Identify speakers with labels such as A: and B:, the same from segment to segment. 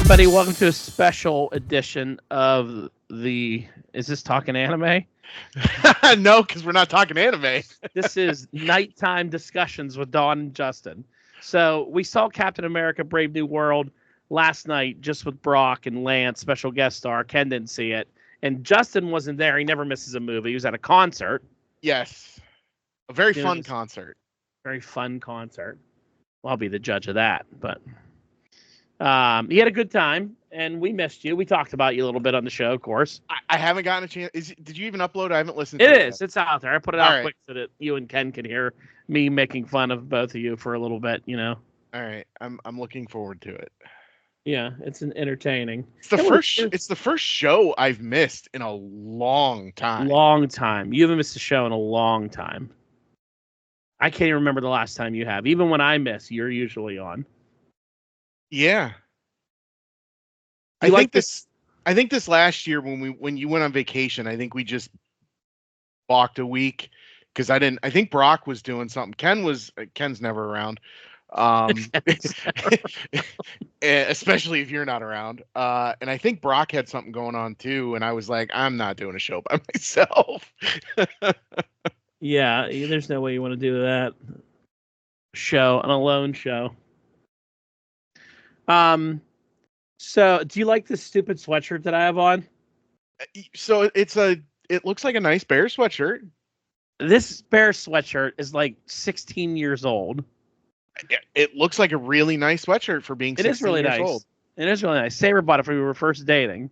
A: everybody. Welcome to a special edition of the. Is this talking anime?
B: No, because we're not talking anime.
A: This is nighttime discussions with Dawn and Justin. So we saw Captain America: Brave New World last night, just with Brock and Lance, special guest star. Ken didn't see it, and Justin wasn't there. He never misses a movie. He was at a concert.
B: Yes. A very
A: You know,
B: fun
A: just
B: concert.
A: very fun concert. Well, I'll be the judge of that, but he had a good time, and we missed you. We talked about you a little bit on the show, of course.
B: I haven't gotten a chance. Did you even upload? I haven't listened
A: It
B: to it.
A: is. It's out there. I put it
B: All
A: out
B: right.
A: quick so that you and Ken can hear me making fun of both of you for a little bit. You know.
B: All right. I'm looking forward to it.
A: Yeah, it's entertaining.
B: It's the
A: It was
B: first. It's the first show I've missed in a long time.
A: long time. You haven't missed a show in a long time. I can't even remember the last time you have. Even when I miss, you're usually on.
B: Yeah.
A: You like
B: I think this last year when you went on vacation, I think we just balked a week because I think Brock was doing something. Ken's never around. Especially if you're not around. And I think Brock had something going on too, and I was like, I'm not doing a show by myself.
A: Yeah, there's no way you want to do that. An alone show. So do you like this stupid sweatshirt that I have on?
B: So it looks like a nice bear sweatshirt.
A: This bear sweatshirt is like 16 years old.
B: It looks like a really nice sweatshirt for being 16
A: It is really
B: years
A: nice.
B: old.
A: It is really nice. Saber bought it when we were first dating.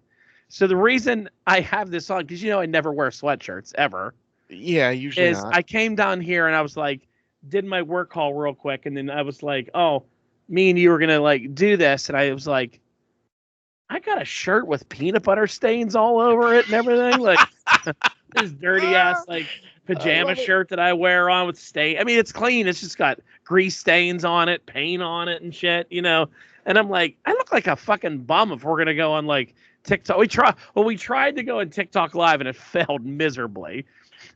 A: So the reason I have this on, because I never wear sweatshirts ever.
B: Yeah, usually
A: is
B: not.
A: I came down here and I was like, did my work call real quick, and then I was like, oh, me and you were gonna like do this, and I was like, I got a shirt with peanut butter stains all over it and everything, like this dirty ass like pajama shirt that I wear on with stain. I mean, it's clean. It's just got grease stains on it, paint on it, and shit, And I'm like, I look like a fucking bum if we're gonna go on like TikTok. We tried to go on TikTok live and it failed miserably.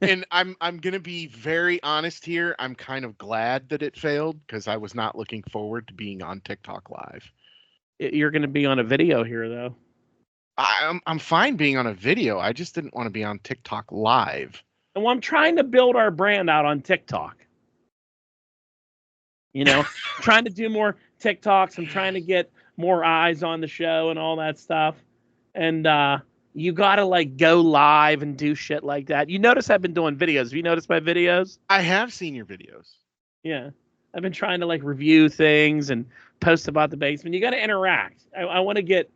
B: And I'm gonna be very honest here. I'm kind of glad that it failed because I was not looking forward to being on TikTok live.
A: You're gonna be on a video here though.
B: I'm fine being on a video. I just didn't want to be on TikTok live.
A: And I'm trying to build our brand out on TikTok. Trying to do more TikToks. I'm trying to get more eyes on the show and all that stuff. And you gotta like go live and do shit like that. You notice I've been doing videos. Have you noticed my videos?
B: I have seen your videos.
A: Yeah. I've been trying to like review things and post about the basement. You gotta interact. I wanna get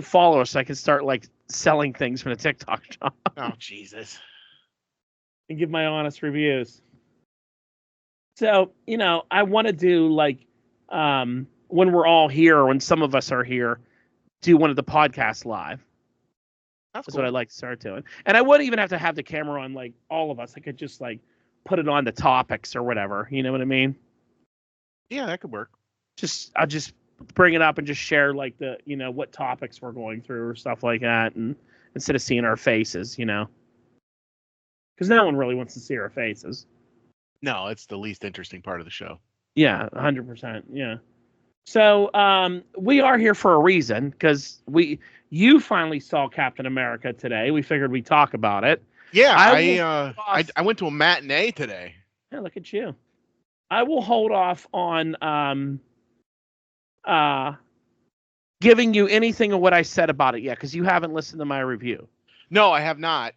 A: followers so I can start like selling things from the TikTok shop.
B: Oh Jesus.
A: And give my honest reviews. So, I want to do like when we're all here, or when some of us are here, do one of the podcasts live. That's cool. What I'd like to start doing. And I wouldn't even have to have the camera on like all of us. I could just like put it on the topics or whatever. You know what I mean?
B: Yeah, that could work.
A: I'll just bring it up and just share like the, what topics we're going through or stuff like that. And instead of seeing our faces, because no one really wants to see our faces.
B: No, it's the least interesting part of the show.
A: Yeah, 100%. Yeah. So we are here for a reason, because you finally saw Captain America today. We figured we'd talk about it.
B: Yeah, I went to a matinee today.
A: Yeah, look at you. I will hold off on giving you anything of what I said about it yet, because you haven't listened to my review.
B: No, I have not.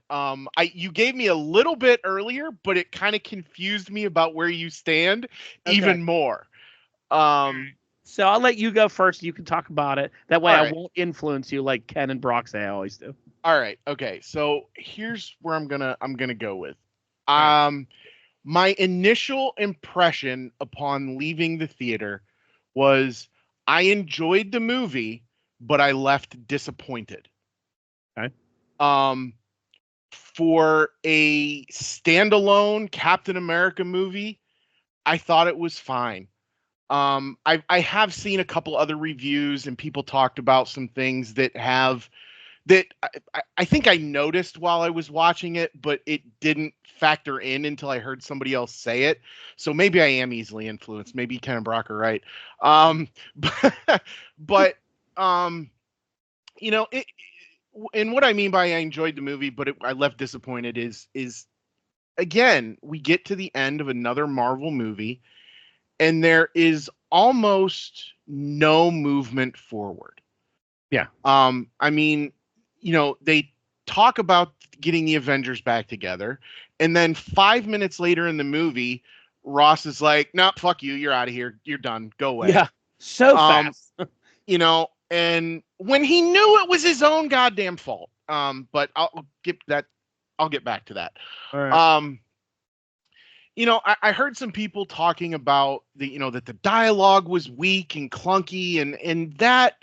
B: You gave me a little bit earlier, but it kind of confused me about where you stand even more.
A: So I'll let you go first. You can talk about it. That way I won't influence you like Ken and Brock say I always do.
B: All right. Okay. So here's where I'm gonna go with. My initial impression upon leaving the theater was I enjoyed the movie, but I left disappointed.
A: Okay.
B: For a standalone Captain America movie, I thought it was fine. I have seen a couple other reviews and people talked about some things that I think I noticed while I was watching it, but it didn't factor in until I heard somebody else say it. So maybe I am easily influenced. Maybe Ken and Brock are right. But you know, and what I mean by I enjoyed the movie, but I left disappointed is again, we get to the end of another Marvel movie, and there is almost no movement forward.
A: Yeah.
B: I mean, they talk about getting the Avengers back together, and then 5 minutes later in the movie, Ross is like, "No, fuck you, you're out of here, you're done, go away."
A: Yeah. So
B: Um,
A: fast.
B: and when he knew it was his own goddamn fault. But I'll get back to that.
A: All right.
B: Um, I heard some people talking about that the dialogue was weak and clunky, and that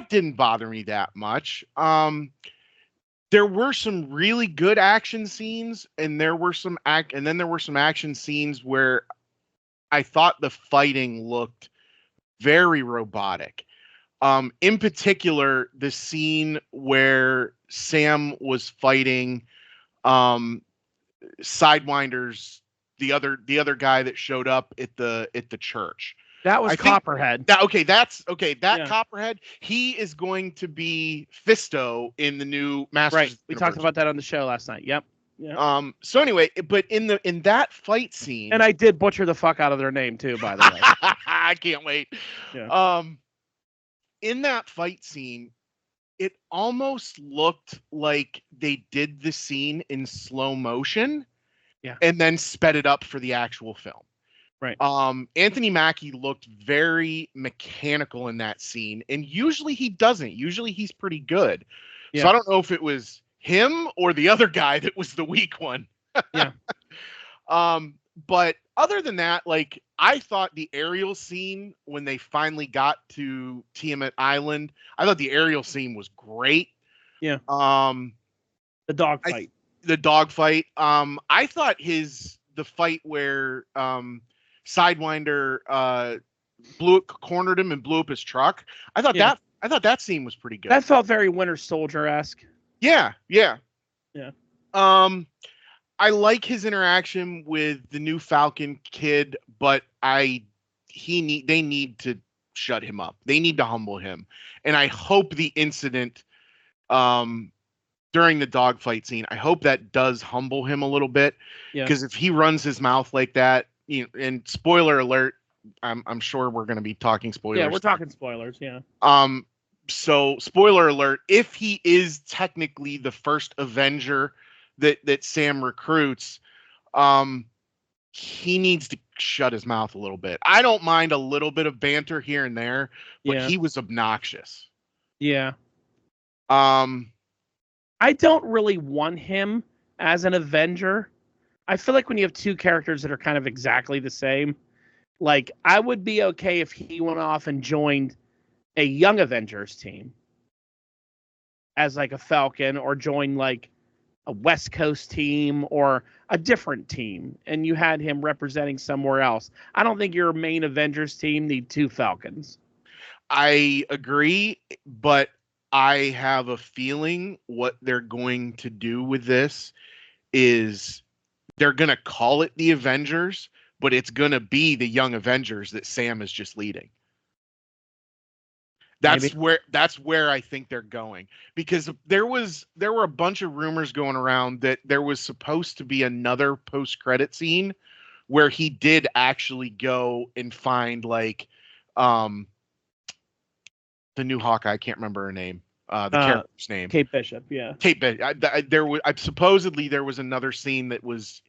B: didn't bother me that much. There were some really good action scenes, and there were some action scenes where I thought the fighting looked very robotic. In particular, the scene where Sam was fighting um, Sidewinder's the other guy that showed up at the church.
A: That was
B: I think
A: Copperhead.
B: that's okay. That
A: Yeah.
B: Copperhead, he is going to be Fisto in the new Masters
A: Right.
B: of the
A: We
B: Universe.
A: talked about that on the show last night. Yep. Yeah.
B: So anyway, but in that fight scene,
A: And I did butcher the fuck out of their name too, by the way.
B: I can't wait.
A: Yeah.
B: In that fight scene, it almost looked like they did the scene in slow motion,
A: Yeah.
B: and then sped it up for the actual film.
A: Right.
B: Anthony Mackie looked very mechanical in that scene, and usually he doesn't. Usually he's pretty good.
A: Yeah.
B: So I don't know if it was him or the other guy that was the weak one.
A: Yeah.
B: But other than that, like, I thought the aerial scene when they finally got to Tiamat Island, I thought the aerial scene was great.
A: Yeah.
B: The
A: dog fight.
B: The dog fight. I thought the fight where Sidewinder cornered him and blew up his truck. I thought that scene was pretty good.
A: That felt very Winter Soldier-esque.
B: Yeah.
A: Yeah.
B: I like his interaction with the new Falcon kid, but they need to shut him up. They need to humble him. And I hope the incident during the dogfight scene, I hope that does humble him a little bit. Because if he runs his mouth like that, and spoiler alert, I'm sure we're going to be talking spoilers.
A: Yeah, we're talking spoilers. Yeah.
B: So spoiler alert: if he is technically the first Avenger that Sam recruits, he needs to shut his mouth a little bit. I don't mind a little bit of banter here and there, but he was obnoxious.
A: Yeah.
B: I
A: don't really want him as an Avenger. I feel like when you have two characters that are kind of exactly the same, like, I would be okay if he went off and joined a Young Avengers team as like a Falcon, or joined like a West Coast team or a different team, and you had him representing somewhere else. I don't think your main Avengers team need two Falcons.
B: I agree, but I have a feeling what they're going to do with this is they're going to call it the Avengers, but it's going to be the Young Avengers that Sam is just leading. That's where I think they're going, because there were a bunch of rumors going around that there was supposed to be another post-credit scene where he did actually go and find like the new Hawkeye. I can't remember her name. The character's name.
A: Kate Bishop. Yeah.
B: Kate Bishop. Supposedly there was another scene that was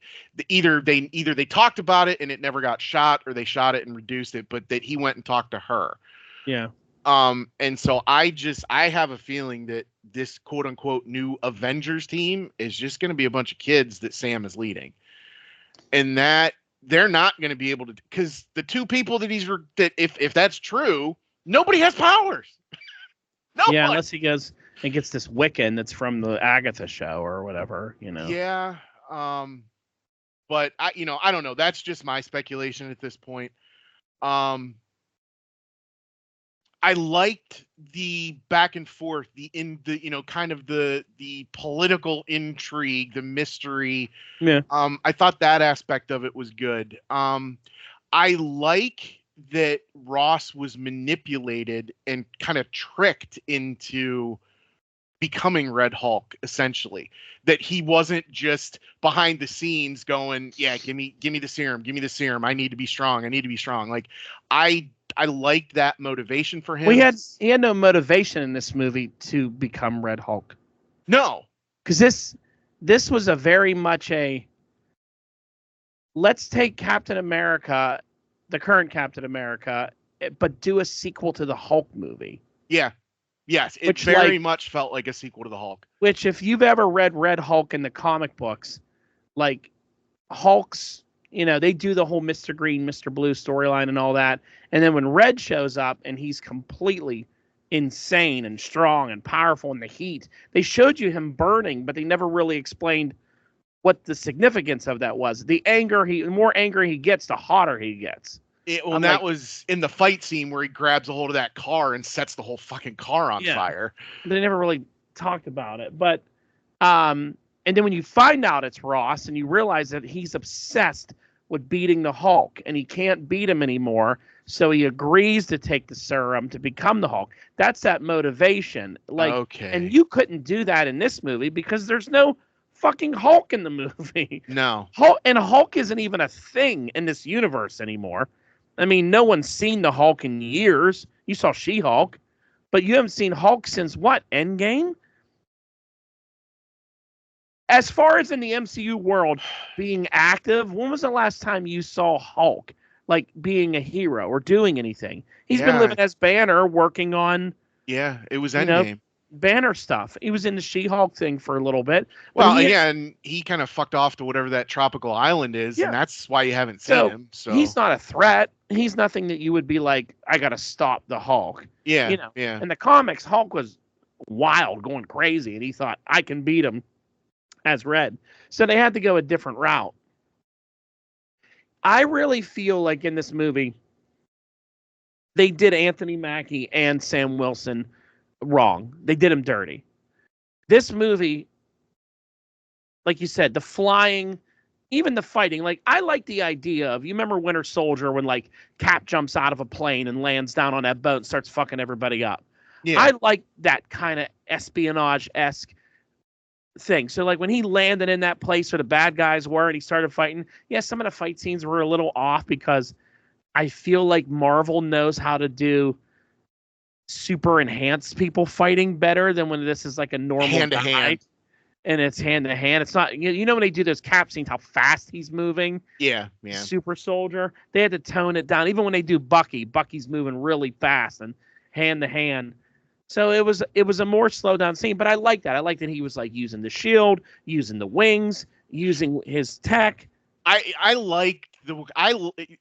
B: either they talked about it and it never got shot, or they shot it and reduced it, but that he went and talked to her.
A: Yeah.
B: And so I have a feeling that this quote unquote new Avengers team is just going to be a bunch of kids that Sam is leading, and that they're not going to be able to, because the two people that if that's true, nobody has powers.
A: Yeah, unless he goes and gets this Wiccan that's from the Agatha show or whatever,
B: Yeah. But I don't know. That's just my speculation at this point. I liked the back and forth, kind of the political intrigue, the mystery.
A: Yeah.
B: I thought that aspect of it was good. I like that Ross was manipulated and kind of tricked into becoming Red Hulk, essentially. That he wasn't just behind the scenes going, yeah, give me the serum, give me the serum. I need to be strong. I need to be strong. Like I liked that motivation for him.
A: He had no motivation in this movie to become Red Hulk.
B: No.
A: Because this was a very much a, let's take Captain America, the current Captain America, but do a sequel to the Hulk movie.
B: Yeah. Yes, it very much felt like a sequel to the Hulk.
A: Which, if you've ever read Red Hulk in the comic books, like Hulk's, they do the whole Mr. Green, Mr. Blue storyline and all that. And then when Red shows up and he's completely insane and strong and powerful in the heat, they showed you him burning, but they never really explained what the significance of that was. The more angry he gets, the hotter he gets.
B: That was in the fight scene where he grabs a hold of that car and sets the whole fucking car on fire.
A: They never really talked about it. But, and then when you find out it's Ross and you realize that he's obsessed with beating the Hulk and he can't beat him anymore, so he agrees to take the serum to become the Hulk. That's that motivation.
B: Okay.
A: And you couldn't do that in this movie because there's no fucking Hulk in the movie.
B: No.
A: Hulk isn't even a thing in this universe anymore. I mean, no one's seen the Hulk in years. You saw She-Hulk, but you haven't seen Hulk since what? Endgame? As far as in the MCU world being active, when was the last time you saw Hulk being a hero or doing anything? He's been living as Banner, working on.
B: Yeah, it was Endgame.
A: Banner stuff. He was in the She-Hulk thing for a little bit.
B: Well, and he kind of fucked off to whatever that tropical island is, and that's why you haven't seen him. So
A: he's not a threat. He's nothing that you would be like, I got to stop the Hulk.
B: Yeah,
A: In the comics, Hulk was wild, going crazy, and he thought, I can beat him as Red. So they had to go a different route. I really feel like in this movie, they did Anthony Mackie and Sam Wilson wrong. They did him dirty. This movie, like you said, the flying, even the fighting, I like the idea of, you remember Winter Soldier when Cap jumps out of a plane and lands down on that boat and starts fucking everybody up. Yeah. I like that kind of espionage-esque thing. So when he landed in that place where the bad guys were and he started fighting, some of the fight scenes were a little off because I feel like Marvel knows how to do super enhanced people fighting better than when this is a normal
B: hand-to-hand.
A: And it's hand-to-hand. It's not, when they do those cap scenes, how fast he's moving.
B: Yeah.
A: Super Soldier. They had to tone it down. Even when they do Bucky's moving really fast and hand-to-hand. So it was a more slow down scene, but I like that. I like that he was using the shield, using the wings, using his tech.
B: I like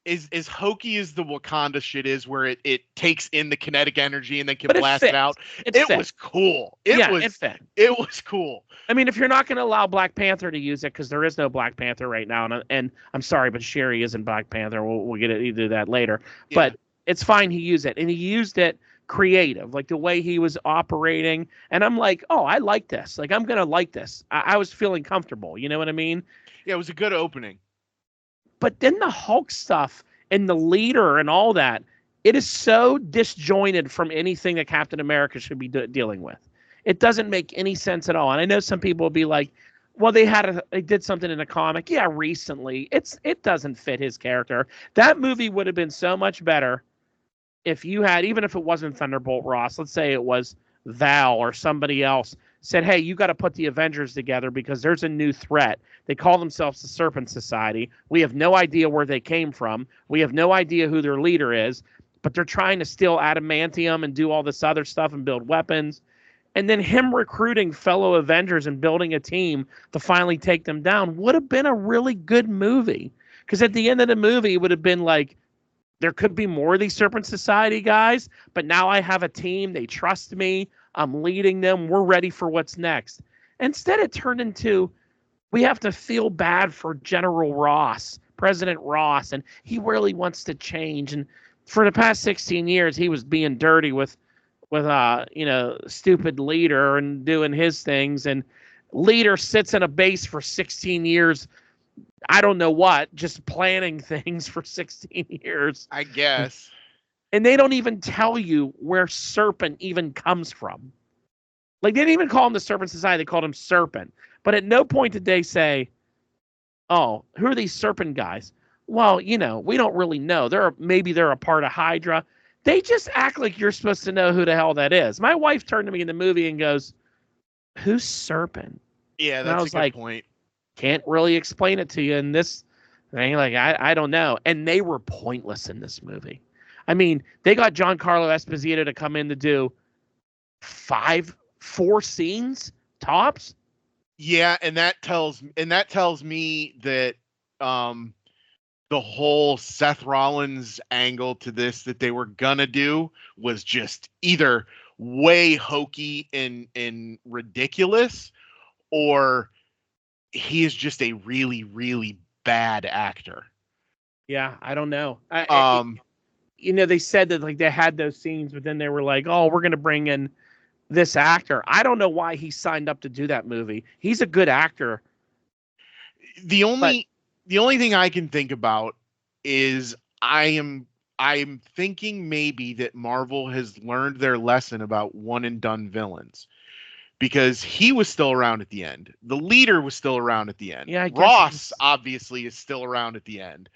B: as hokey as the Wakanda shit is, where it takes in the kinetic energy and then can blast it out. It was cool. It was cool.
A: I mean, if you're not going to allow Black Panther to use it, because there is no Black Panther right now, and I'm sorry, but Sherry isn't Black Panther. We'll get into that later. Yeah. But it's fine. He used it, and he used it creative, the way he was operating. And I'm like, oh, I like this. I'm going to like this. I was feeling comfortable. You know what I mean?
B: Yeah, it was a good opening.
A: But then the Hulk stuff and the leader and all that, it is so disjointed from anything that Captain America should be dealing with. It doesn't make any sense at all. And I know some people will be like, well, they did something in a comic. Yeah, recently. It doesn't fit his character. That movie would have been so much better if you had, even if it wasn't Thunderbolt Ross, let's say it was Val or somebody else, said, hey, you got to put the Avengers together because there's a new threat. They call themselves the Serpent Society. We have no idea where they came from. We have no idea who their leader is, but they're trying to steal adamantium and do all this other stuff and build weapons. And then him recruiting fellow Avengers and building a team to finally take them down would have been a really good movie. Because at the end of the movie, it would have been there could be more of these Serpent Society guys, but now I have a team. They trust me. I'm leading them. We're ready for what's next. Instead, it turned into, we have to feel bad for General Ross, President Ross, and he really wants to change. And for the past 16 years, he was being dirty with stupid leader and doing his things. And leader sits in a base for 16 years I don't know what, just planning things for 16 years.
B: I guess.
A: And they don't even tell you where Serpent even comes from. Like, they didn't even call him the Serpent Society. They called him Serpent. But at no point did they say, oh, who are these Serpent guys? Well, we don't really know. Maybe they're a part of Hydra. They just act like you're supposed to know who the hell that is. My wife turned to me in the movie and goes, who's Serpent?
B: Yeah,
A: And I
B: that's a
A: was
B: good
A: like,
B: point.
A: can't really explain it to you in this thing. Like, I don't know. And they were pointless in this movie. I mean, they got Giancarlo Esposito to come in to do 4 scenes tops.
B: Yeah, and that tells me that the whole Seth Rollins angle to this that they were gonna do was just either way hokey and ridiculous, or he is just a really, really bad actor.
A: Yeah, I don't know. They said that like they had those scenes, but then they were like, "Oh, we're gonna bring in this actor." I don't know why he signed up to do that movie. He's a good actor.
B: The only thing I can think about is I'm thinking maybe that Marvel has learned their lesson about one and done villains, because he was still around at the end. The leader was still around at the end.
A: Yeah, I guess
B: Ross obviously is still around at the end.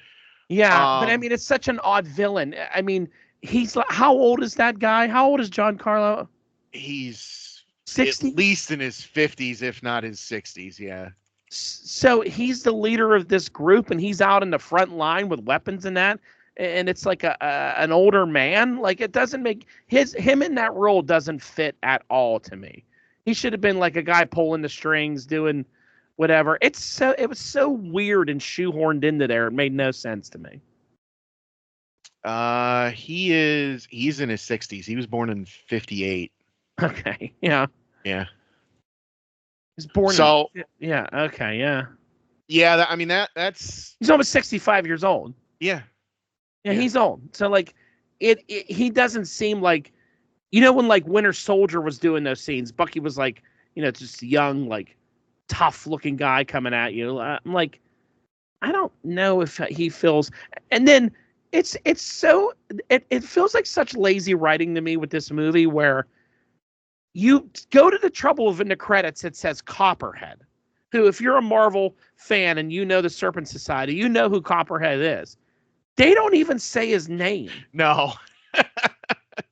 A: Yeah, but I mean, it's such an odd villain. I mean, he's like, how old is that guy? How old is Giancarlo?
B: He's
A: 60?
B: at least in his 50s, if not his 60s. Yeah.
A: So he's the leader of this group, and he's out in the front line with weapons and that. And it's like an older man. Like, it doesn't make him in that role doesn't fit at all to me. He should have been like a guy pulling the strings, doing whatever. It was so weird and shoehorned into there. It made no sense to me.
B: He's in his 60s. He was born in 58.
A: Okay. Yeah.
B: Yeah.
A: He's born.
B: So
A: yeah. Okay. Yeah.
B: Yeah. I mean that's.
A: He's almost 65 years old.
B: Yeah.
A: Yeah. He's old. So like, he doesn't seem like, when like Winter Soldier was doing those scenes, Bucky was like, just young, like tough looking guy coming at you. I'm like, I don't know if he feels, and then it feels like such lazy writing to me with this movie, where you go to the trouble of in the credits, it says Copperhead, who, if you're a Marvel fan and you know the Serpent Society, you know who Copperhead is. They don't even say his name.
B: No.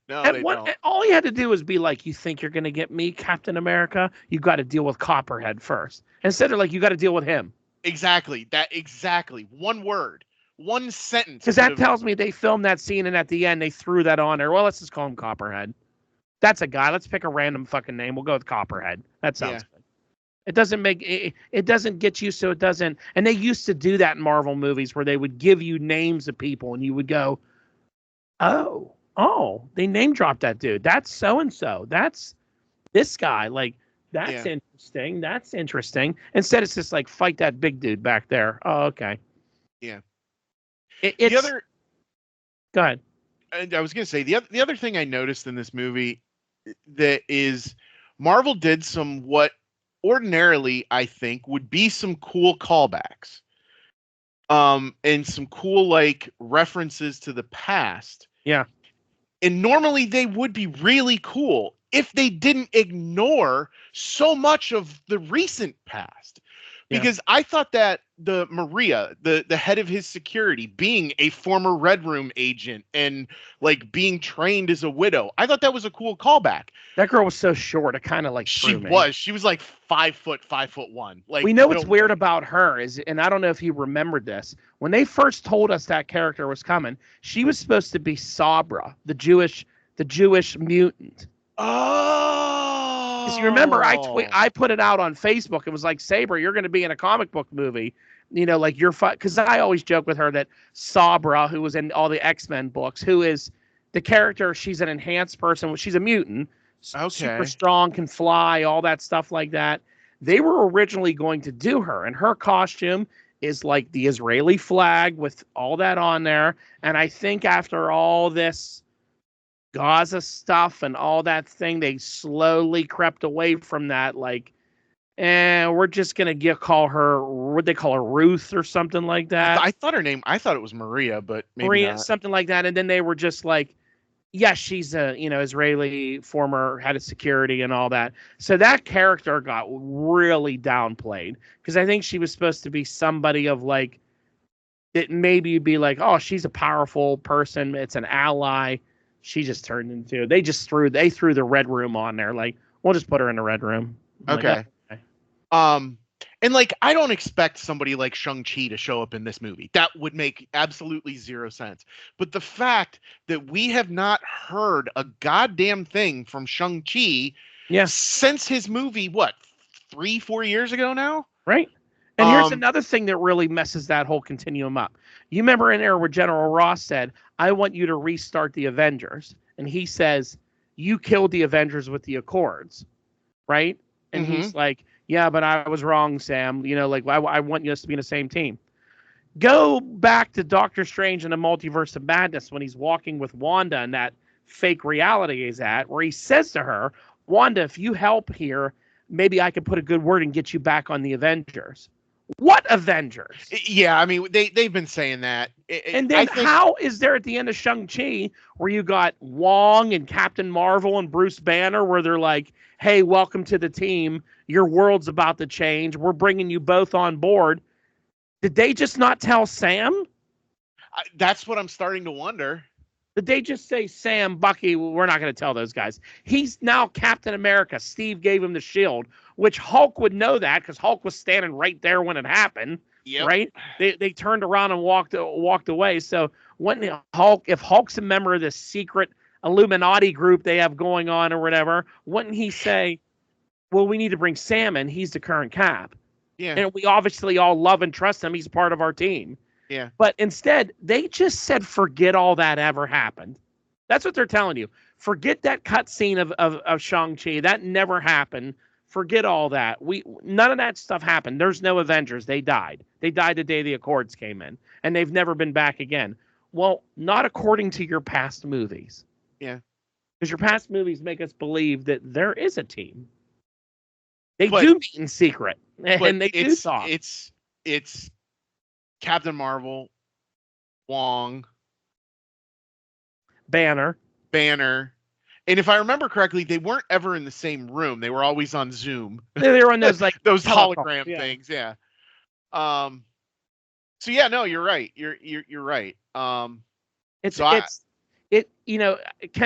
B: No, they don't.
A: All he had to do was be like, you think you're going to get me, Captain America? You got to deal with Copperhead first. Instead, they're like, you got to deal with him.
B: Exactly. One word. One sentence.
A: Because that tells me they filmed that scene, and at the end, they threw that on there. Well, let's just call him Copperhead. That's a guy. Let's pick a random fucking name. We'll go with Copperhead. That sounds good. It doesn't make it doesn't get you, so it doesn't. And they used to do that in Marvel movies where they would give you names of people, and you would go, oh, they name dropped that dude. That's so and so. That's this guy. Like, that's interesting. That's interesting. Instead, it's just like, fight that big dude back there. Oh, okay.
B: Yeah.
A: Go ahead.
B: And I was going to say the other thing I noticed in this movie that is Marvel did some what ordinarily I think would be some cool callbacks, and some cool like references to the past.
A: Yeah.
B: And normally they would be really cool if they didn't ignore so much of the recent past. Because I thought that the Maria, the head of his security, being a former Red Room agent and like being trained as a widow, I thought that was a cool callback.
A: That girl was so short, it kind of like
B: she was like 5'1". Like,
A: we know what's weird about her is, and I don't know if you remembered this, when they first told us that character was coming, she was supposed to be Sabra, the Jewish mutant.
B: Oh,
A: because you remember I put it out on Facebook. It was like, Saber, you're going to be in a comic book movie. Like you're because I always joke with her that Sabra, who was in all the X-Men books, who is the character, she's an enhanced person. She's a mutant, super strong, can fly, all that stuff like that. They were originally going to do her, and her costume is like the Israeli flag with all that on there. And I think after all this Gaza stuff and all that thing, they slowly crept away from that. Like, and we're just gonna call her, what they call her, Ruth or something like that.
B: I thought her name. I thought it was Maria, but maybe
A: Maria,
B: not.
A: something like that. And then they were just like, yes, she's a Israeli former head of security and all that. So that character got really downplayed because I think she was supposed to be somebody of like that maybe you'd be like, oh, she's a powerful person. It's an ally. She just turned into they threw the red room on there. Like, we'll just put her in the red room. I'm
B: Okay.
A: like, okay.
B: And like, I don't expect somebody like Shang-Chi to show up in this movie. That would make absolutely zero sense. But the fact that we have not heard a goddamn thing from Shang-Chi since his movie, what, 3-4 years ago now?
A: Right. And here's another thing that really messes that whole continuum up. You remember in there where General Ross said, I want you to restart the Avengers. And he says, you killed the Avengers with the Accords. Right. And he's like, yeah, but I was wrong, Sam. Like, I want us to be in the same team. Go back to Doctor Strange in the Multiverse of Madness when he's walking with Wanda in that fake reality he's at, where he says to her, Wanda, if you help here, maybe I can put a good word and get you back on the Avengers. What Avengers?
B: Yeah, I mean, they've been saying that.
A: And then how is there at the end of Shang-Chi where you got Wong and Captain Marvel and Bruce Banner where they're like, hey, welcome to the team. Your world's about to change. We're bringing you both on board. Did they just not tell Sam?
B: That's what I'm starting to wonder.
A: Did they just say, Sam, Bucky, we're not going to tell those guys. He's now Captain America. Steve gave him the shield, which Hulk would know that because Hulk was standing right there when it happened. Yep. Right? They turned around and walked away. So if Hulk's a member of this secret Illuminati group they have going on or whatever, wouldn't he say, well, we need to bring Sam in. He's the current Cap.
B: Yeah.
A: And we obviously all love and trust him. He's part of our team.
B: Yeah.
A: But instead, they just said, forget all that ever happened. That's what they're telling you. Forget that cutscene of Shang-Chi. That never happened. Forget all that. None of that stuff happened. There's no Avengers. They died. They died the day the Accords came in. And they've never been back again. Well, not according to your past movies.
B: Yeah.
A: Because your past movies make us believe that there is a team. They do meet in secret. And they do talk.
B: It's Captain Marvel, Wong,
A: Banner.
B: And if I remember correctly, they weren't ever in the same room. They were always on Zoom.
A: They were on those like
B: those hologram things. Yeah. So yeah, no, you're right. You're right.
A: Ken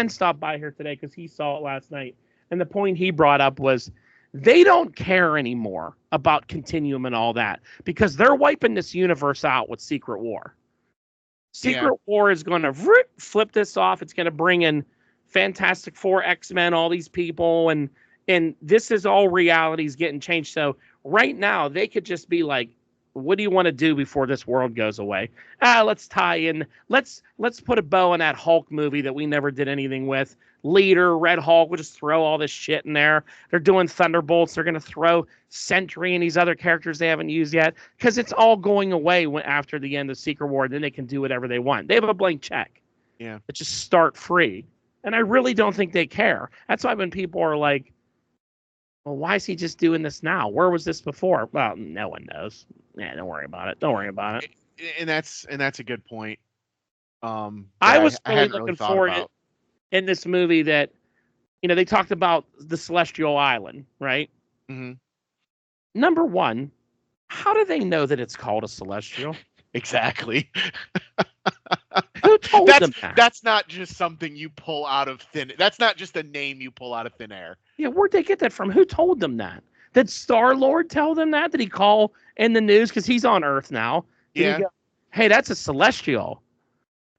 A: stopped by here today because he saw it last night, and the point he brought up was they don't care anymore about Continuum and all that because they're wiping this universe out with Secret War. Secret War is going to flip this off. It's going to bring in Fantastic Four, X-Men, all these people, and this is all realities getting changed. So right now they could just be like, what do you want to do before this world goes away? Let's tie in. Let's put a bow on that Hulk movie that we never did anything with. Leader, Red Hulk, we'll just throw all this shit in there. They're doing Thunderbolts. They're going to throw Sentry and these other characters they haven't used yet because it's all going away after the end of Secret War. Then they can do whatever they want. They have a blank check.
B: Yeah.
A: Let's just start free. And I really don't think they care. That's why when people are like, well, why is he just doing this now? Where was this before? Well, no one knows. Yeah, don't worry about it.
B: And that's a good point.
A: I was really looking forward to in this movie that, they talked about the Celestial Island, right?
B: Mm-hmm.
A: Number one, how do they know that it's called a Celestial?
B: Exactly.
A: Who told them that?
B: That's not just something you pull out of thin. That's not just a name you pull out of thin air.
A: Yeah, where'd they get that from? Who told them that? Did Star-Lord tell them that? Did he call in the news? Because he's on Earth now. Did he go, hey, that's a Celestial.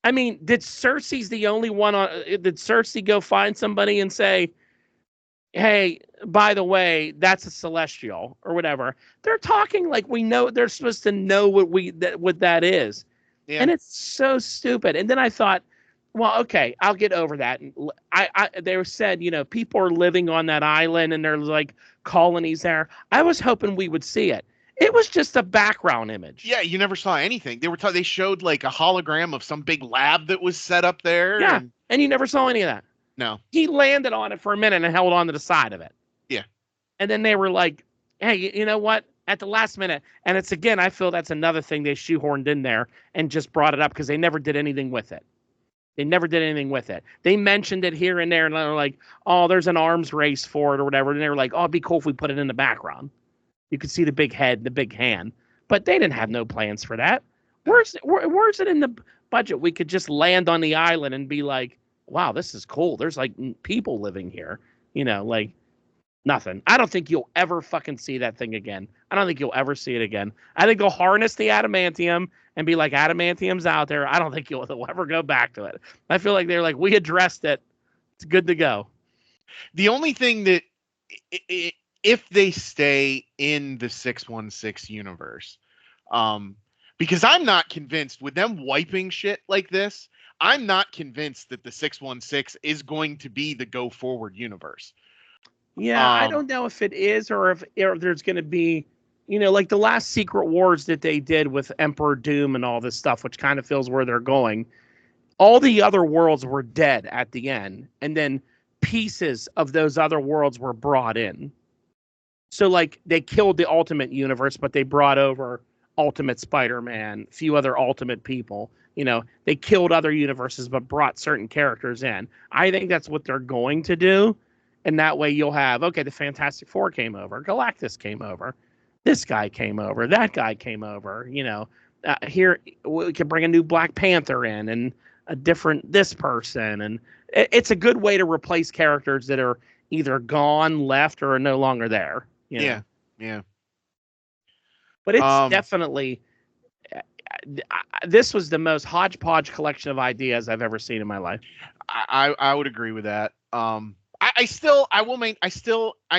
A: I mean, did Cersei's the only one on? Did Cersei go find somebody and say, hey, by the way, that's a Celestial or whatever? They're talking like we know. They're supposed to know what that is. Yeah. And it's so stupid. And then I thought, well, okay, I'll get over that. And they said, people are living on that island and there's like colonies there. I was hoping we would see it. It was just a background image.
B: Yeah, you never saw anything. They showed like a hologram of some big lab that was set up there.
A: Yeah, and you never saw any of that.
B: No.
A: He landed on it for a minute and held on to the side of it.
B: Yeah.
A: And then they were like, hey, you know what? At the last minute, and it's again, I feel that's another thing they shoehorned in there and just brought it up because they never did anything with it. They never did anything with it. They mentioned it here and there, and they're like, "Oh, there's an arms race for it or whatever." And they were like, "Oh, it'd be cool if we put it in the background. You could see the big head, the big hand." But they didn't have no plans for that. Where's it in the budget? We could just land on the island and be like, "Wow, this is cool. There's like people living here." Like nothing. I don't think you'll ever fucking see that thing again. I don't think you'll ever see it again. I think they'll harness the adamantium and be like, adamantium's out there. I don't think they'll ever go back to it. I feel like they're like, we addressed it. It's good to go.
B: The only thing that, if they stay in the 616 universe, because I'm not convinced with them wiping shit like this, I'm not convinced that the 616 is going to be the go forward universe.
A: Yeah, I don't know if it is or if there's going to be, like the last Secret Wars that they did with Emperor Doom and all this stuff, which kind of feels where they're going. All the other worlds were dead at the end, and then pieces of those other worlds were brought in. So, like, they killed the Ultimate Universe, but they brought over Ultimate Spider-Man, a few other Ultimate people. They killed other universes, but brought certain characters in. I think that's what they're going to do. And that way you'll have, okay, the Fantastic Four came over, Galactus came over, this guy came over, that guy came over, here we can bring a new Black Panther in and a different this person. And it's a good way to replace characters that are either gone, left, or are no longer there.
B: Yeah.
A: But it's definitely, this was the most hodgepodge collection of ideas I've ever seen in my life.
B: I would agree with that. I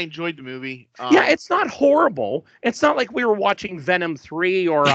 B: enjoyed the movie.
A: Yeah, it's not horrible. It's not like we were watching Venom 3 or,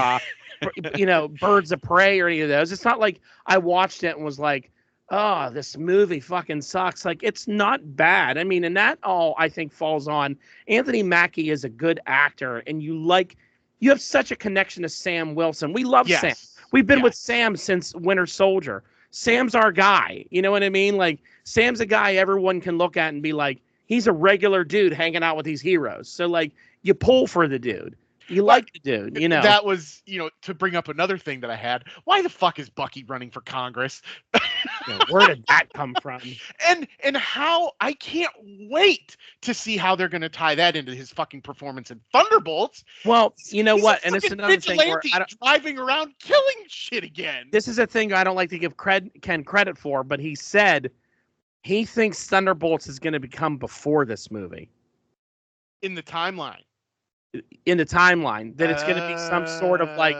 A: Birds of Prey or any of those. It's not like I watched it and was like, oh, this movie fucking sucks. Like, it's not bad. I mean, and that all, I think, falls on Anthony Mackie is a good actor, and you have such a connection to Sam Wilson. We love Sam. We've been with Sam since Winter Soldier. Sam's our guy. You know what I mean? Like, Sam's a guy everyone can look at and be like, he's a regular dude hanging out with these heroes. So, like, you pull for the dude. You like the dude,
B: That was, to bring up another thing that I had. Why the fuck is Bucky running for Congress?
A: Where did that come from?
B: And how, I can't wait to see how they're going to tie that into his fucking performance in Thunderbolts.
A: Well, you know what? And it's another thing where
B: driving around killing shit again.
A: This is a thing I don't like to give Ken credit for, but he said he thinks Thunderbolts is going to become before this movie.
B: In the timeline,
A: that it's going to be some sort of like,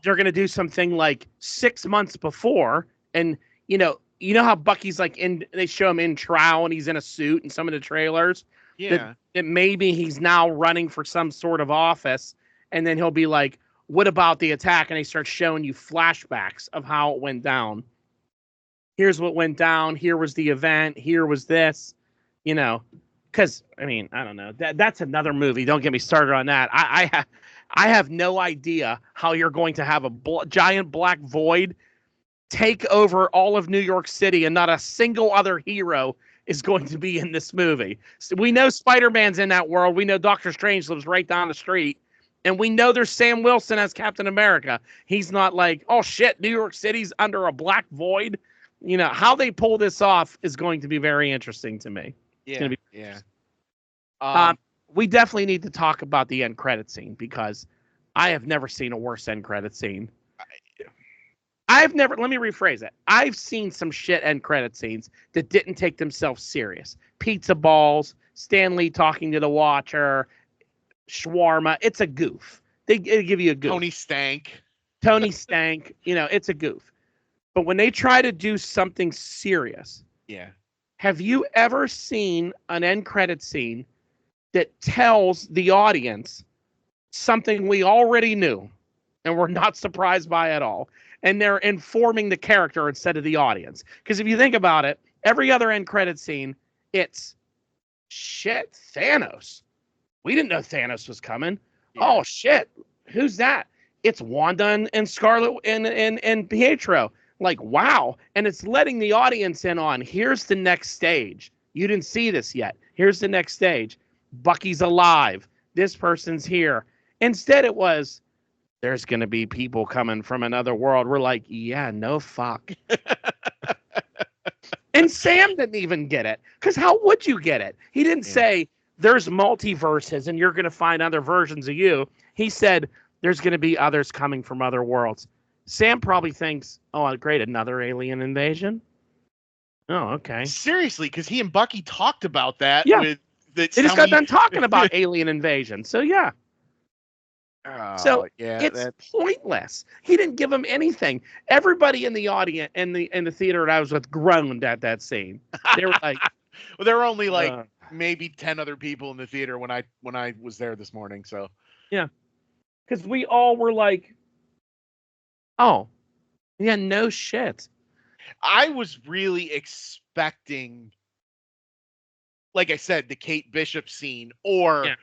A: they're going to do something like 6 months before. And, you know how Bucky's like they show him in trial and he's in a suit in some of the trailers.
B: Yeah.
A: That maybe he's now running for some sort of office. And then he'll be like, what about the attack? And he starts showing you flashbacks of how it went down. Here's what went down. Here was the event. Here was this, because, I mean, I don't know. That's another movie. Don't get me started on that. I have no idea how you're going to have a giant black void take over all of New York City and not a single other hero is going to be in this movie. So we know Spider-Man's in that world. We know Doctor Strange lives right down the street. And we know there's Sam Wilson as Captain America. He's not like, oh, shit, New York City's under a black void. How they pull this off is going to be very interesting to me.
B: Yeah.
A: We definitely need to talk about the end credit scene because I have never seen a worse end credit scene. Let me rephrase it. I've seen some shit end credit scenes that didn't take themselves serious. Pizza balls, Stan Lee talking to the Watcher, shawarma. It's a goof. They give you a goof.
B: Tony Stank.
A: It's a goof. But when they try to do something serious.
B: Yeah.
A: Have you ever seen an end credit scene that tells the audience something we already knew and we're not surprised by at all? And they're informing the character instead of the audience. Because if you think about it, every other end credit scene, it's shit, Thanos. We didn't know Thanos was coming. Yeah. Oh shit, who's that? It's Wanda and Scarlet and Pietro. Like, wow. And it's letting the audience in on, here's the next stage. You didn't see this yet. Here's the next stage. Bucky's alive. this person's here. Instead, it was, there's going to be people coming from another world. We're like, yeah, no fuck. And Sam didn't even get it. Because how would you get it? He didn't say, there's multiverses and you're going to find other versions of you. He said, there's going to be others coming from other worlds. Sam probably thinks, oh, great, another alien invasion? Oh, okay.
B: Seriously, because he and Bucky talked about that.
A: Yeah.
B: With
A: They just got done talking about alien invasion. So, yeah.
B: Oh,
A: it's pointless. He didn't give him anything. Everybody in the audience in the theater that I was with groaned at that scene. They were like,
B: well, there were only like maybe 10 other people in the theater when I was there this morning. So
A: yeah, because we all were like, oh, yeah, no shit.
B: I was really expecting, like I said, the Kate Bishop scene or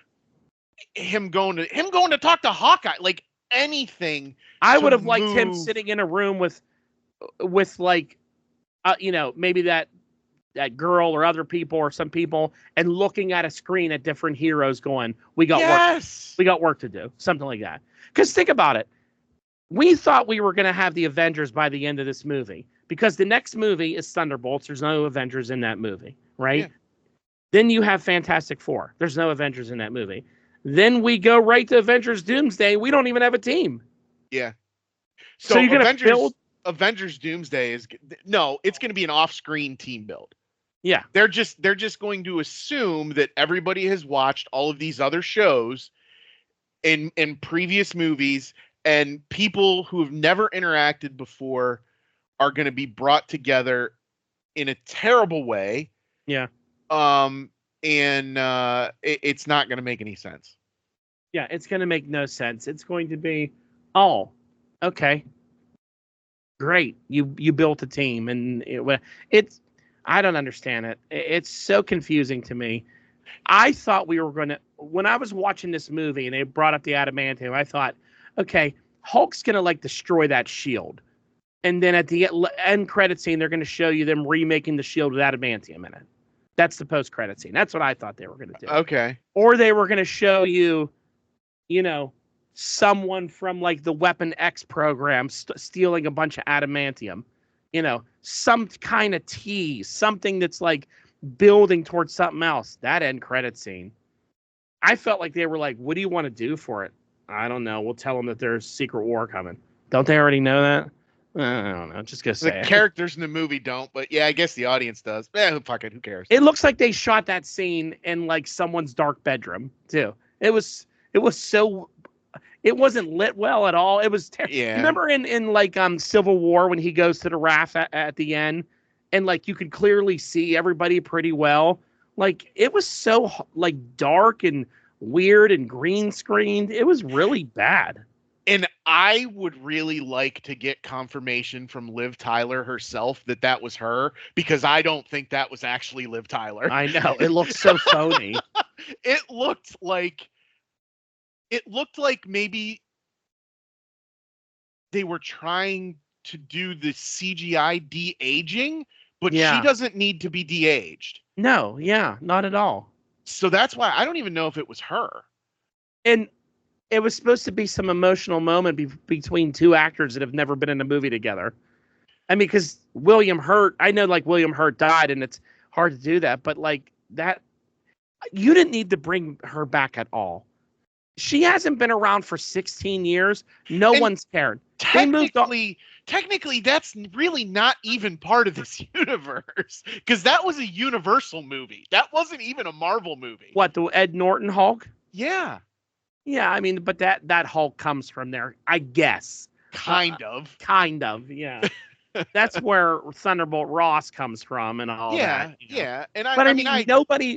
B: him going to talk to Hawkeye, like anything.
A: I would have liked him sitting in a room with like, maybe that girl or other people or some people and looking at a screen at different heroes going, we got work to do. Something like that. Because think about it. We thought we were going to have the Avengers by the end of this movie because the next movie is Thunderbolts. There's no Avengers in that movie, right? Yeah. Then you have Fantastic Four. There's no Avengers in that movie. Then we go right to Avengers Doomsday. We don't even have a team.
B: Yeah.
A: So you're going to build
B: Avengers Doomsday it's going to be an off-screen team build.
A: Yeah.
B: They're just going to assume that everybody has watched all of these other shows in previous movies, and people who have never interacted before are going to be brought together in a terrible way.
A: Yeah.
B: It's not going to make any sense.
A: Yeah, it's going to make no sense. It's going to be, oh, okay, great. You built a team, and it's I don't understand it. It's so confusing to me. I thought we were going to, when I was watching this movie and they brought up the adamantium, I thought, okay, Hulk's going to like destroy that shield. And then at the end credit scene, they're going to show you them remaking the shield with adamantium in it. That's the post-credit scene. That's what I thought they were going to do.
B: Okay.
A: Or they were going to show you, someone from like the Weapon X program stealing a bunch of adamantium. Some kind of tease, something that's like building towards something else. That end credit scene. I felt like they were like, what do you want to do for it? I don't know. We'll tell them that there's Secret War coming. Don't they already know that? I don't know. Just gonna say
B: the characters in the movie don't, but yeah, I guess the audience does. Fuck it, who cares?
A: It looks like they shot that scene in like someone's dark bedroom too. It wasn't lit well at all. It was terrible.
B: Yeah.
A: Remember in like Civil War when he goes to the raft at the end, and like you could clearly see everybody pretty well. Like it was so like dark and weird and green screened. It was really bad.
B: And I would really like to get confirmation from Liv Tyler herself that was her, because I don't think that was actually Liv Tyler.
A: I know. It looked so phony.
B: It looked like maybe they were trying to do the CGI de-aging, but she doesn't need to be de-aged.
A: No, yeah, not at all.
B: So that's why I don't even know if it was her.
A: And it was supposed to be some emotional moment between two actors that have never been in a movie together. I mean, because William Hurt, I know like William Hurt died and it's hard to do that, but like that, you didn't need to bring her back at all. She hasn't been around for 16 years. No one's cared.
B: Technically, that's really not even part of this universe, because that was a Universal movie. That wasn't even a Marvel movie.
A: What, the Ed Norton Hulk?
B: Yeah.
A: Yeah, I mean, but that Hulk comes from there, I guess.
B: Kind of,
A: yeah. That's where Thunderbolt Ross comes from and all that.
B: Yeah. And
A: I mean,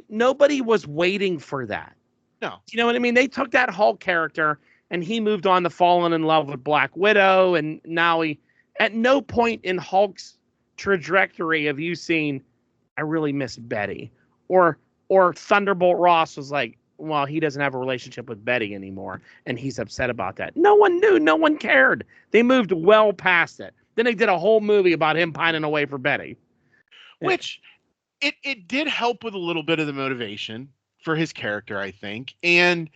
A: nobody was waiting for that.
B: No.
A: You know what I mean? They took that Hulk character and he moved on to falling in love with Black Widow, and now at no point in Hulk's trajectory have you seen, I really miss Betty. Or Thunderbolt Ross was like, well, he doesn't have a relationship with Betty anymore, and he's upset about that. No one knew. No one cared. They moved well past it. Then they did a whole movie about him pining away for Betty.
B: Which, it did help with a little bit of the motivation for his character, I think. And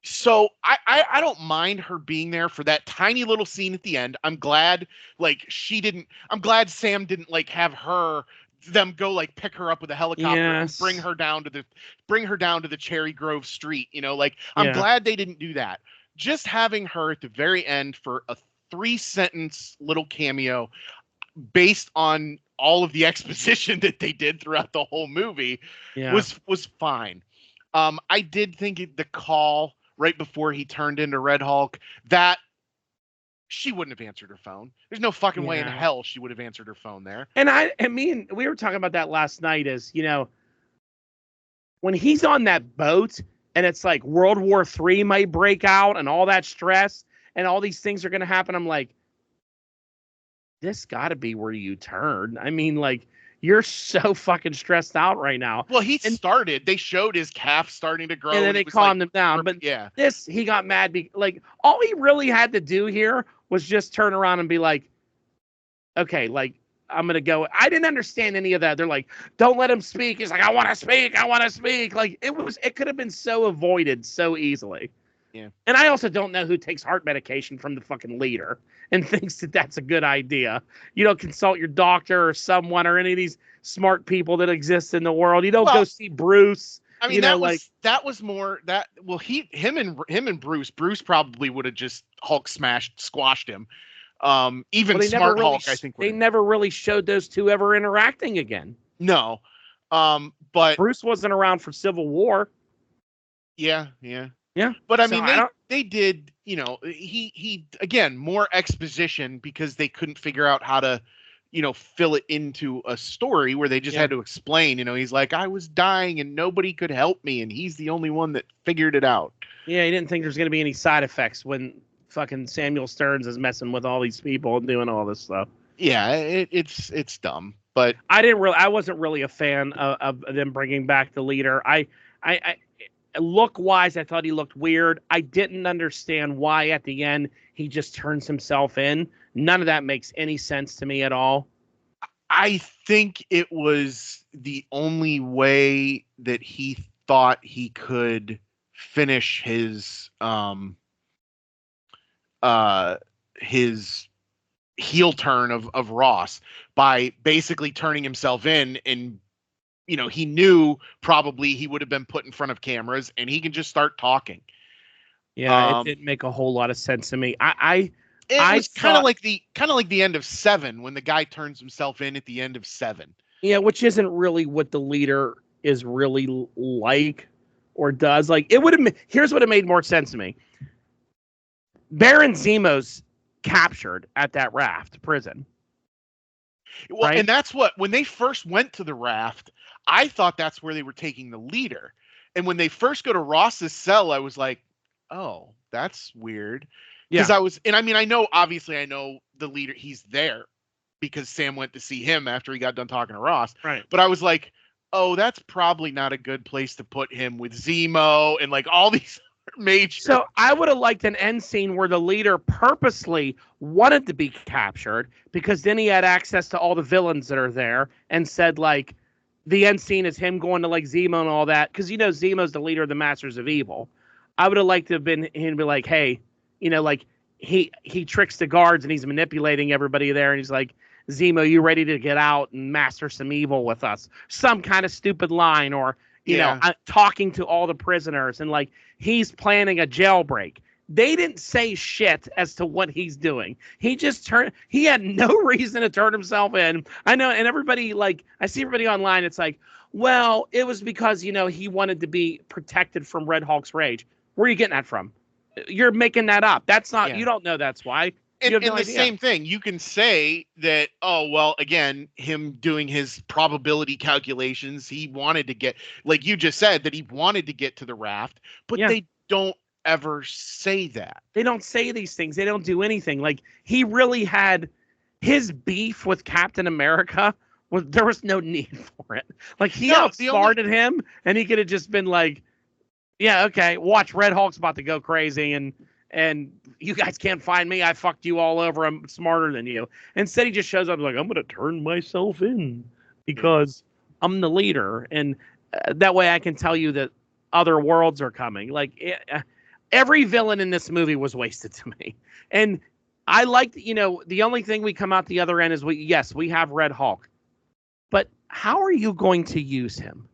B: So I don't mind her being there for that tiny little scene at the end. I'm glad I'm glad Sam didn't like have them go like pick her up with a helicopter and
A: Yes.
B: bring her down to the Cherry Grove street, like I'm
A: Yeah.
B: glad they didn't do that. Just having her at the very end for a 3 sentence little cameo based on all of the exposition that they did throughout the whole movie
A: Yeah.
B: was fine. I did think the call right before he turned into Red Hulk, that she wouldn't have answered her phone. There's no fucking way in
A: Yeah.
B: hell she would have answered her phone there.
A: And we were talking about that last night is, when he's on that boat and it's like World War III might break out and all that stress and all these things are going to happen. I'm like, this got to be where you turn. I mean, like, you're so fucking stressed out right now.
B: Well, they showed his calf starting to grow.
A: And then they calmed him down. But
B: yeah,
A: he got mad. Like, all he really had to do here was just turn around and be like, okay, like, I'm going to go. I didn't understand any of that. They're like, don't let him speak. He's like, I want to speak. I want to speak. Like, it could have been so avoided so easily.
B: yeah.
A: And I also don't know who takes heart medication from the fucking leader and thinks that that's a good idea. You don't consult your doctor or someone or any of these smart people that exist in the world. You don't go see Bruce.
B: I mean, that was more that. Well, him and Bruce probably would have just Hulk squashed him. Even Smart Hulk, I think
A: they never really showed those two ever interacting again.
B: No, but
A: Bruce wasn't around for Civil War.
B: Yeah. But I mean, they did. He again more exposition because they couldn't figure out how to, fill it into a story where they just had to explain. He's like, I was dying and nobody could help me, and he's the only one that figured it out.
A: Yeah, he didn't think there's going to be any side effects when fucking Samuel Stearns is messing with all these people and doing all this stuff.
B: Yeah, it's dumb, but
A: I wasn't really a fan of them bringing back the leader. I look wise, I thought he looked weird. I didn't understand why at the end he just turns himself in. None of that makes any sense to me at all.
B: I think it was the only way that he thought he could finish his heel turn of Ross by basically turning himself in, and he knew probably he would have been put in front of cameras and he can just start talking.
A: Yeah, it didn't make a whole lot of sense to me.
B: It was kind of like the end of 7 when the guy turns himself in at the end of 7.
A: Yeah, which isn't really what the leader is really like or does. Like, here's what it made more sense to me. Baron Zemo's captured at that raft prison.
B: Well, right? And that's when they first went to the raft, I thought that's where they were taking the leader. And when they first go to Ross's cell, I was like, oh, that's weird. Because I know the leader, he's there because Sam went to see him after he got done talking to Ross.
A: Right.
B: But I was like, oh, that's probably not a good place to put him with Zemo and like all these major.
A: So I would have liked an end scene where the leader purposely wanted to be captured because then he had access to all the villains that are there and said like the end scene is him going to like Zemo and all that. Because Zemo's the leader of the Masters of Evil. I would have liked to have been him to be like, hey, like he tricks the guards and he's manipulating everybody there. And he's like, Zemo, you ready to get out and master some evil with us? Some kind of stupid line or, talking to all the prisoners and like he's planning a jailbreak. They didn't say shit as to what he's doing. He had no reason to turn himself in. I know. And everybody I see everybody online. It's like, well, it was because, he wanted to be protected from Red Hulk's rage. Where are you getting that from? You're making that up. That's not, you don't know that's why.
B: And the same thing, you can say that, oh, well, again, him doing his probability calculations, he wanted to get, like you just said, that he wanted to get to the raft, but they don't ever say that.
A: They don't say these things. They don't do anything. Like, he really had his beef with Captain America. There was no need for it. Like, he outsmarted him, and he could have just been like, yeah, okay, watch, Red Hulk's about to go crazy, and you guys can't find me. I fucked you all over. I'm smarter than you. Instead, he just shows up like, I'm going to turn myself in because I'm the leader. And that way I can tell you that other worlds are coming. Like, every villain in this movie was wasted to me. And I liked, the only thing we come out the other end is we have Red Hulk. But how are you going to use him?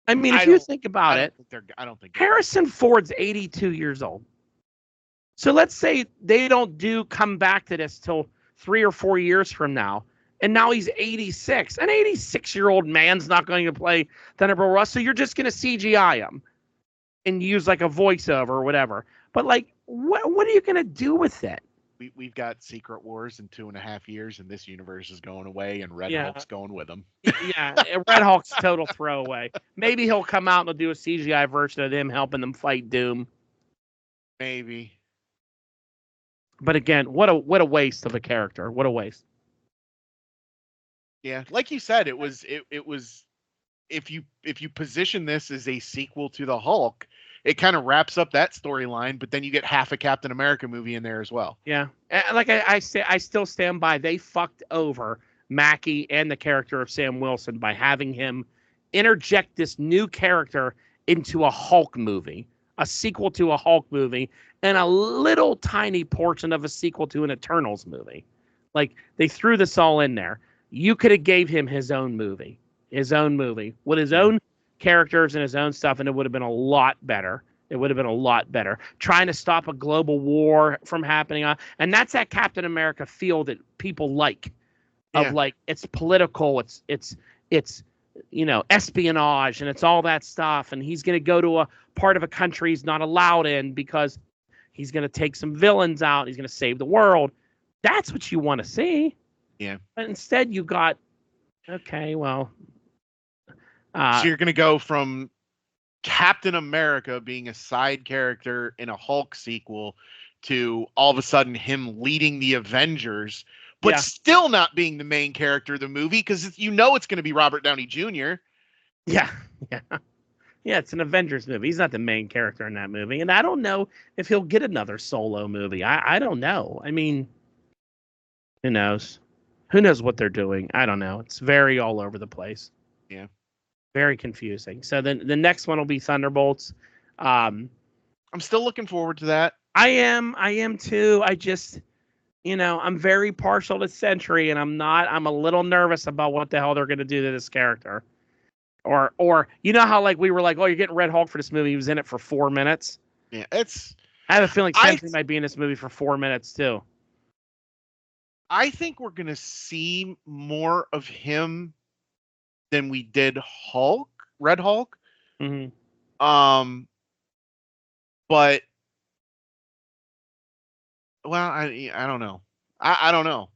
A: I mean, if you think about it,
B: I don't think
A: Harrison Ford's 82 years old. So let's say they don't come back to this till 3 or 4 years from now. And now he's 86. An 86-year-old man's not going to play Thunderbolt Ross. So you're just going to CGI him and use like a voiceover or whatever. But like, what are you going to do with it?
B: We've got Secret Wars in 2.5 years, and this universe is going away, and Red Hulk's going with them.
A: Yeah, Red Hulk's total throwaway. Maybe he'll come out and they'll do a CGI version of him helping them fight Doom.
B: Maybe.
A: But again, what a waste of a character. What a waste.
B: Yeah, like you said, it was if you position this as a sequel to the Hulk, it kind of wraps up that storyline, but then you get half a Captain America movie in there as well.
A: Yeah. Like I say, I still stand by. They fucked over Mackie and the character of Sam Wilson by having him interject this new character into a Hulk movie, a sequel to a Hulk movie, and a little tiny portion of a sequel to an Eternals movie. Like, they threw this all in there. You could have gave him his own movie with his own characters and his own stuff, and it would have been a lot better. It would have been a lot better. Trying to stop a global war from happening, and that's that Captain America feel that people like, of like, it's political, it's espionage, and it's all that stuff. And he's going to go to a part of a country he's not allowed in because he's going to take some villains out. He's going to save the world. That's what you want to see.
B: Yeah.
A: But instead, you got, okay, well.
B: So you're going to go from Captain America being a side character in a Hulk sequel to all of a sudden him leading the Avengers, but still not being the main character of the movie because it's going to be Robert Downey Jr.
A: Yeah. Yeah, it's an Avengers movie. He's not the main character in that movie. And I don't know if he'll get another solo movie. I don't know. I mean, who knows? Who knows what they're doing? I don't know. It's very all over the place.
B: Yeah.
A: Very confusing. So then the next one will be Thunderbolts.
B: I'm still looking forward to that.
A: I am too. I just, I'm very partial to Sentry, and I'm a little nervous about what the hell they're going to do to this character. Or you know how like we were like, oh, you're getting Red Hulk for this movie. He was in it for 4 minutes.
B: Yeah,
A: I have a feeling Sentry might be in this movie for 4 minutes too.
B: I think we're going to see more of him than we did Red Hulk.
A: Mm-hmm.
B: But well, I don't know. I don't know.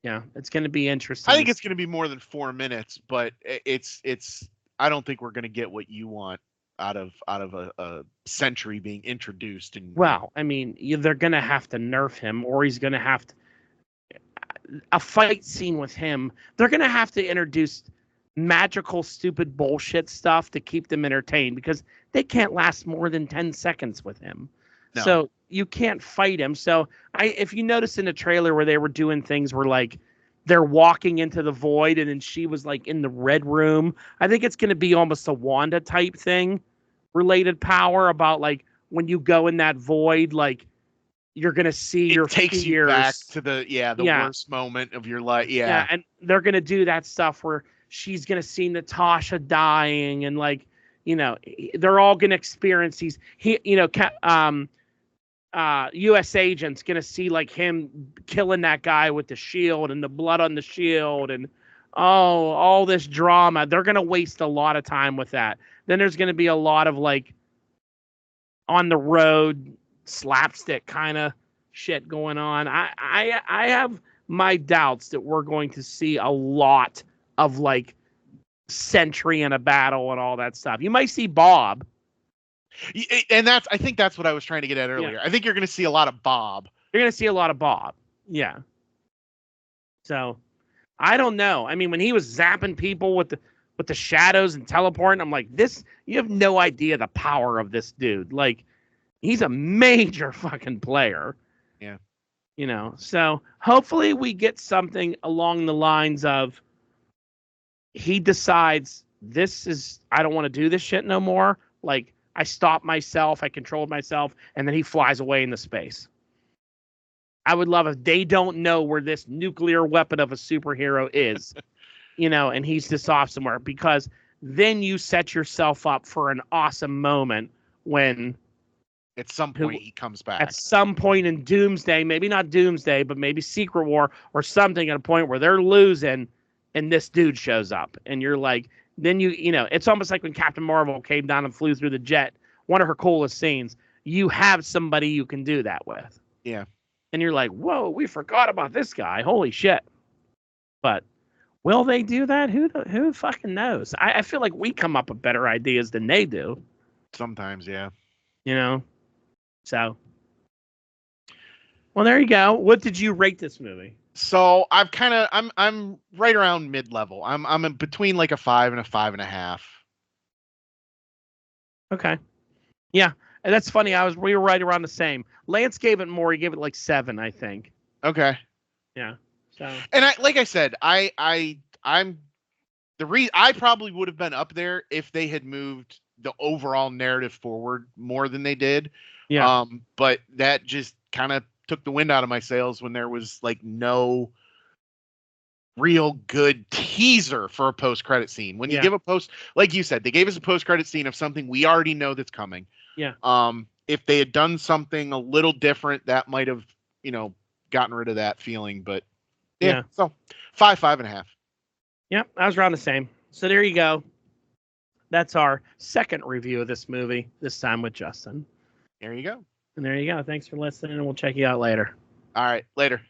A: Yeah, it's going to be interesting.
B: I think it's going to be more than 4 minutes, but it's. I don't think we're going to get what you want out of a Sentry being introduced.
A: Well, I mean, they're going to have to nerf him, or he's going to have to. A fight scene with him, they're going to have to introduce magical, stupid bullshit stuff to keep them entertained because they can't last more than 10 seconds with him. No. So you can't fight him. So if you notice in the trailer where they were doing things where like they're walking into the void and then she was like in the red room, I think it's going to be almost a Wanda type thing, related power about like when you go in that void, like you're going to see your fears. It takes you
B: back to the worst moment of your life. Yeah.
A: And they're going to do that stuff where she's going to see Natasha dying and like, they're all going to experience these, U.S. agents going to see like him killing that guy with the shield and the blood on the shield and all this drama. They're going to waste a lot of time with that. Then there's going to be a lot of like on the road slapstick kind of shit going on. I have my doubts that we're going to see a lot of like Sentry in a battle and all that stuff. You might see Bob.
B: And I think that's what I was trying to get at earlier. Yeah. I think you're going to see a lot of Bob.
A: You're going to see a lot of Bob. Yeah. So I don't know. I mean, when he was zapping people with the shadows and teleporting, I'm like, you have no idea the power of this dude. Like, he's a major fucking player.
B: Yeah.
A: So hopefully we get something along the lines of he decides I don't want to do this shit no more. Like, I stopped myself, I controlled myself, and then he flies away into space. I would love if they don't know where this nuclear weapon of a superhero is, and he's just off somewhere, because then you set yourself up for an awesome moment when
B: at some point he comes back.
A: At some point in Doomsday, maybe not Doomsday, but maybe Secret War or something, at a point where they're losing and this dude shows up. And you're like, then it's almost like when Captain Marvel came down and flew through the jet. One of her coolest scenes. You have somebody you can do that with.
B: Yeah.
A: And you're like, whoa, we forgot about this guy. Holy shit. But will they do that? Who fucking knows? I feel like we come up with better ideas than they do.
B: Sometimes, yeah.
A: So, well, there you go. What did you rate this movie?
B: So I'm right around mid-level. I'm in between like a 5 and a 5.5.
A: Okay. Yeah. And that's funny. We were right around the same. Lance gave it more. He gave it like 7, I think.
B: Okay.
A: Yeah. So.
B: And like I said, I probably would have been up there if they had moved the overall narrative forward more than they did.
A: Yeah.
B: But that just kind of took the wind out of my sails when there was like no real good teaser for a post-credit scene. When you give a like you said, they gave us a post-credit scene of something we already know that's coming.
A: Yeah.
B: If they had done something a little different, that might have, gotten rid of that feeling. But yeah. So 5.5.
A: Yep, I was around the same. So there you go. That's our second review of this movie, this time with Justin.
B: There you go.
A: And there you go. Thanks for listening, and we'll check you out later.
B: All right, later.